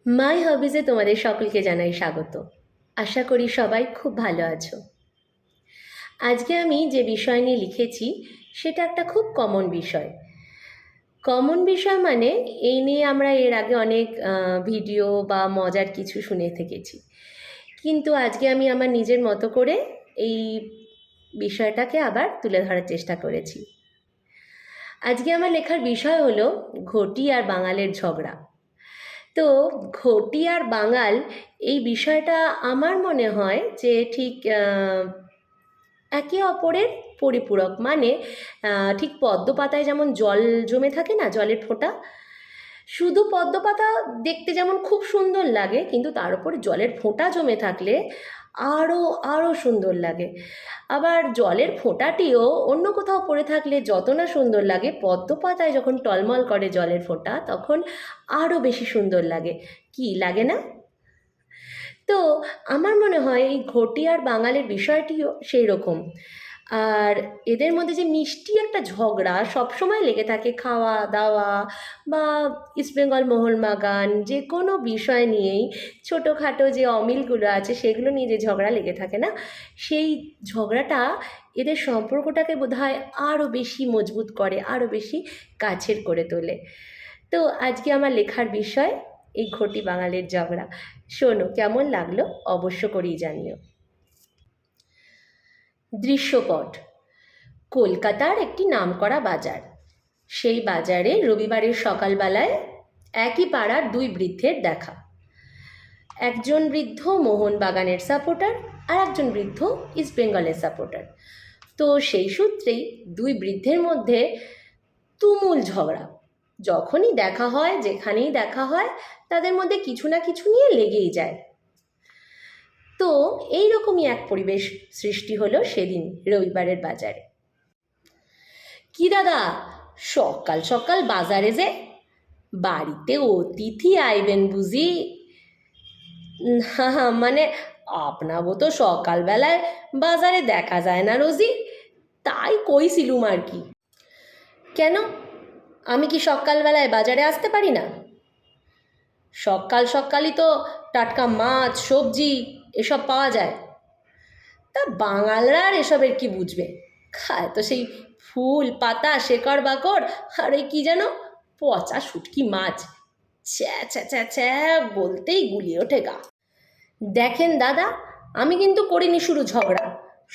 মাই হবিজে তোমাদের সকলকে জানাই স্বাগত। আশা করি সবাই খুব ভালো আছো। আজকে আমি যে বিষয় নিয়ে লিখেছি সেটা একটা খুব কমন বিষয়। কমন বিষয় মানে এই নিয়ে আমরা এর আগে অনেক ভিডিও বা মজার কিছু শুনে থেকেছি, কিন্তু আজকে আমি আমার নিজের মতো করে এই বিষয়টাকে আবার তুলে ধরার চেষ্টা করেছি। আজকে আমার লেখার বিষয় হলো ঘটি আর বাঙালের ঝগড়া। তো ঘটি আর বাঙাল এই বিষয়টা আমার মনে হয় যে ঠিক একে অপরের পরিপূরক। মানে ঠিক পদ্ম পাতায় যেমন জল জমে থাকে না, জলের ফোঁটা, শুধু পদ্ম পাতা দেখতে যেমন খুব সুন্দর লাগে, কিন্তু তার উপরে জলের ফোঁটা জমে থাকলে আরও আরও সুন্দর লাগে। আবার জলের ফোঁটাটিও অন্য কোথাও পড়ে থাকলে যত না সুন্দর লাগে, পদ্ম পাতায় যখন টলমল করে জলের ফোঁটা তখন আরও বেশি সুন্দর লাগে। কি লাগে না? তো আমার মনে হয় এই ঘটি আর বাঙালির বিষয়টিও সেই রকম। আর এদের মধ্যে যে মিষ্টি একটা ঝগড়া সবসময় লেগে থাকে, খাওয়া দাওয়া বা ইস্টবেঙ্গল মোহনবাগান যে কোনো বিষয় নিয়েই ছোটোখাটো যে অমিলগুলো আছে সেগুলো নিয়ে যে ঝগড়া লেগে থাকে না, সেই ঝগড়াটা এদের সম্পর্কটাকে বোধহয় আরও বেশি মজবুত করে, আরও বেশি কাছের করে তোলে। তো আজকে আমার লেখার বিষয় এই ঘটি বাঙালির ঝগড়া। শোনো, কেমন লাগলো অবশ্য করেই জানিও। দৃশ্যপট: কলকাতার একটি নামকরা বাজার। সেই বাজারে রবিবারের সকালবেলায় একই পাড়ার দুই বৃদ্ধের দেখা। একজন বৃদ্ধ মোহনবাগানের সাপোর্টার আর একজন বৃদ্ধ ইস্টবেঙ্গলের সাপোর্টার। তো সেই সূত্রেই দুই বৃদ্ধের মধ্যে তুমুল ঝগড়া। যখনই দেখা হয়, যেখানেই দেখা হয়, তাদের মধ্যে কিছু না কিছু নিয়ে লেগেই যায়। তো এই রকমই এক পরিবেশ সৃষ্টি হলো সেদিন রবিবারের বাজারে। কি দাদা, সকাল সকাল বাজারে যে? বাড়িতে অতিথি আইবেন বুঝি? না, মানে আপনাগো তো সকালবেলায় বাজারে দেখা যায় না রোজি, তাই কইছিলুম আর কি। কেন, আমি কি সকালবেলায় বাজারে আসতে পারি না? সকাল সকালই তো টাটকা মাছ সবজি এসব পাওয়া যায়। তা বাঙালরা আর এসবের কি বুঝবে? খায় তো সেই ফুল পাতা শেকড় বাকড় আর এই কী যেন পচা শুটকি মাছ। ছ্যা ছ্যা ছ্যা ছ্যা, বলতেই গুলিয়ে ওঠে গা। দেখেন দাদা, আমি কিন্তু করিনি শুরু ঝগড়া।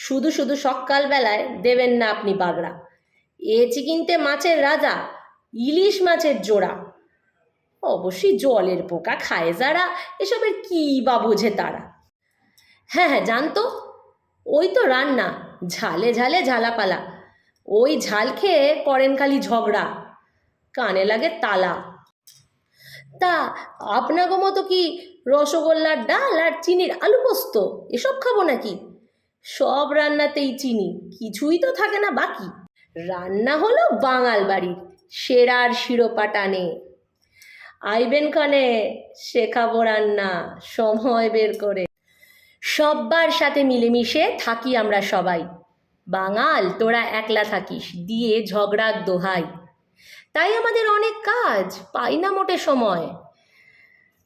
শুধু শুধু সকালবেলায় দেবেন না আপনি বাগড়া। এ চিকিনতে মাছের রাজা, ইলিশ মাছের জোড়া। অবশ্যই জলের পোকা খায় যারা, এসবের কী বা বোঝে তারা। হ্যাঁ হ্যাঁ, জানতো, ওই তো রান্না, ঝালে ঝালে ঝালাপালা। ওই ঝাল খেয়ে করেন খালি ঝগড়া, কানে লাগে তালা। তা আপনাগো মতো কি রসগোল্লার ডাল আর চিনির আলু পোস্ত এসব খাবো নাকি? সব রান্নাতেই চিনি, কিছুই তো থাকে না বাকি। রান্না হলো বাঙাল বাড়ির, সেরার শিরোপা টানে। আইবেন খানে, শেখাবো রান্না সময় বের করে। সব্বার সাথে মিলেমিশে থাকি আমরা সবাই। বাঙাল তোরা একলা থাকিস দিয়ে ঝগড়ার দোহাই। তাই আমাদের অনেক কাজ, পাই না মোটে সময়।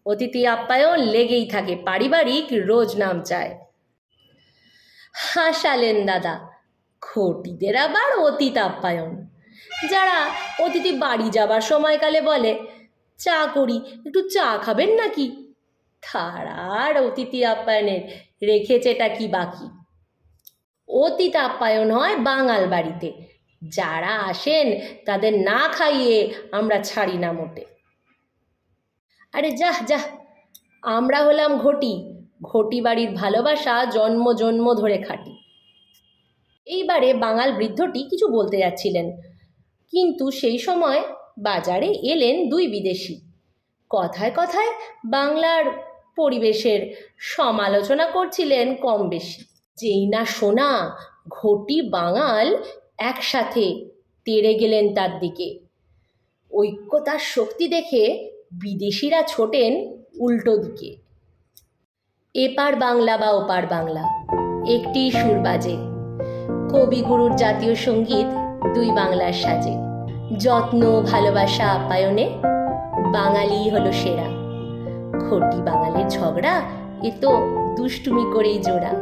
অতিথি আপ্যায়ন লেগেই থাকে, পারিবারিক রোজ নাম চায়। হাসালেন দাদা, ঘটিদের আবার অতিথি আপ্যায়ন। যারা অতিথি বাড়ি যাবার সময়কালে বলে, চা করি, একটু চা খাবেন নাকি? তারার অতিথি আপ্যায়নের রেখেছেটা কি বাকি? অতিথি আপ্যায়ন হয় বাঙাল বাড়িতে, যারা আসেন তাদের না খাইয়ে আমরা ছাড়ি না মোটে। আরে যাহ যাহ, আমরা হলাম ঘটি, ঘটি বাড়ির ভালোবাসা জন্ম জন্ম ধরে খাটি। এইবারে বাঙাল বৃদ্ধটি কিছু বলতে যাচ্ছিলেন, কিন্তু সেই সময় বাজারে এলেন দুই বিদেশি। কথায় কথায় বাংলার পরিবেশের সমালোচনা করছিলেন কম বেশি। যেই না শোনা, ঘটি বাঙাল একসাথে তেড়ে গেলেন তার দিকে। ঐক্যতার শক্তি দেখে বিদেশিরা ছোটেন উল্টো দিকে। এপার বাংলা বা ওপার বাংলা, একটি সুর বাজে। কবিগুরুর জাতীয় সঙ্গীত দুই বাংলার সাজে। যত্ন ভালোবাসা আপ্যায়নে বাঙালি হলো সেরা। ঘটি বাঙালির ঝগড়া এ তো দুষ্টুমি করেই জোড়া।